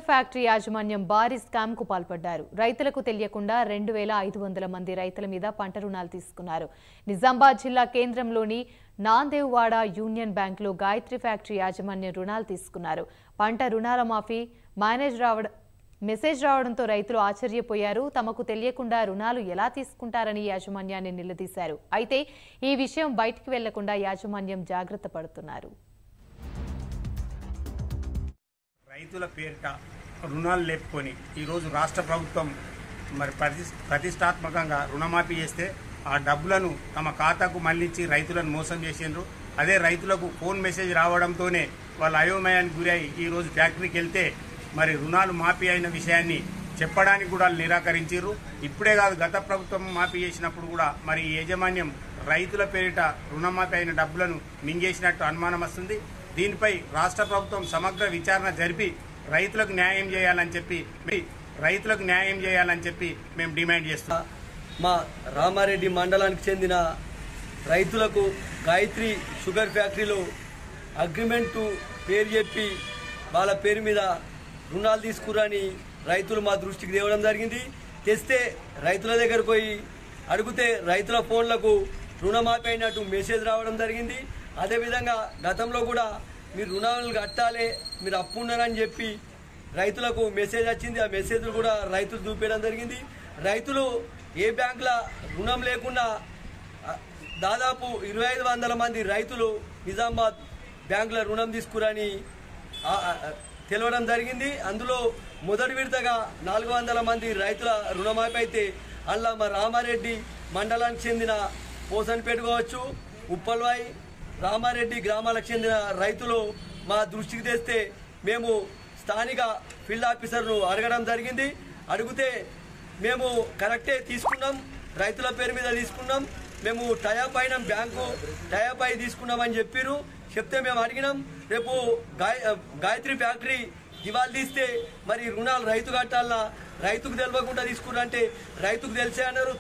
Factory యాజమాన్యం భారీ scam కు పాల్పడ్డారు. రైతులకు తెలియకుండా 2500 మంది రైతుల మీద పంట రుణాలు తీసుకున్నారు. నిజామాబాద్ జిల్లా కేంద్రంలోని నాందేవ్వాడ యూనియన్ బ్యాంకులో గాయత్రి ఫ్యాక్టరీ యాజమాన్యం రుణాలు తీసుకున్నారు. పంట రుణాల మాఫీ మెసేజ్ రావడంతో రైతులు ఆశ్చర్యపోయారు. తమకు తెలియకుండా రుణాలు ఎలా తీసుకుంటారని యాజమాన్యాన్ని నిలదీశారు. అయితే ఈ విషయం బయటికి వెళ్లకుండా యాజమాన్యం జాగ్రత్త పడుతున్నారు. రైతుల పేరిట రుణాలు లేపుకొని ఈరోజు రాష్ట్ర ప్రభుత్వం ప్రతిష్టాత్మకంగా రుణమాఫీ చేస్తే ఆ డబ్బులను తమ ఖాతాకు మళ్లించి రైతులను మోసం చేసిండ్రు. అదే రైతులకు ఫోన్ మెసేజ్ రావడంతోనే వాళ్ళ అయోమయానికి గురై ఈరోజు ఫ్యాక్టరీకి వెళ్తే రుణాలు మాఫీ అయిన విషయాన్ని చెప్పడానికి కూడా నిరాకరించారు. ఇప్పుడే కాదు, గత ప్రభుత్వం మాఫీ చేసినప్పుడు కూడా యాజమాన్యం రైతుల పేరిట రుణమాఫీ అయిన డబ్బులను మింగేసినట్టు అనుమానం వస్తుంది. దీనిపై రాష్ట్ర ప్రభుత్వం సమగ్ర విచారణ జరిపి రైతులకు న్యాయం చేయాలని చెప్పి మేము డిమాండ్ చేస్తున్నాం. మా రామారెడ్డి మండలానికి చెందిన రైతులకు గాయత్రి షుగర్ ఫ్యాక్టరీలో అగ్రిమెంటు పేరు చెప్పి వాళ్ళ పేరు మీద రుణాలు తీసుకురని రైతులు మా దృష్టికి తేవడం జరిగింది. తెస్తే రైతుల దగ్గరకు పోయి అడిగితే రైతుల ఫోన్లకు రుణమాఫీ అయినట్టు మెసేజ్ రావడం జరిగింది. అదేవిధంగా గతంలో కూడా మీరు రుణాలు కట్టాలి, మీరు అప్పు ఉన్నారని చెప్పి రైతులకు మెసేజ్ వచ్చింది. ఆ మెసేజ్లు కూడా రైతులు చూపించడం జరిగింది. రైతులు ఏ బ్యాంకుల రుణం లేకుండా దాదాపు 2500 మంది రైతులు నిజామాబాద్ బ్యాంకుల రుణం తీసుకురని తెలవడం జరిగింది. అందులో మొదటి విడతగా 400 మంది రైతుల రుణమాఫీ అయితే అందులో మా రామారెడ్డి మండలానికి చెందిన పోసన్పేట కావచ్చు, ఉప్పల్వాయి, రామారెడ్డి గ్రామాలకు చెందిన రైతులు మా దృష్టికి తెస్తే మేము స్థానిక ఫీల్డ్ ఆఫీసర్ను అడగడం జరిగింది. అడిగితే మేము కరెక్టే తీసుకున్నాం, రైతుల పేరు మీద తీసుకున్నాం, మేము టైఅప్ అయినాం, బ్యాంకు టైఅప్ అయి తీసుకున్నామని చెప్పారు. చెప్తే మేము అడిగినాం, రేపు గాయత్రి ఫ్యాక్టరీ దివాళ తీస్తే రుణాలు రైతు కట్టాలన్నా రైతుకు తెలియకుండా తీసుకున్నారంటే రైతుకు తెలిసే అన్నారు.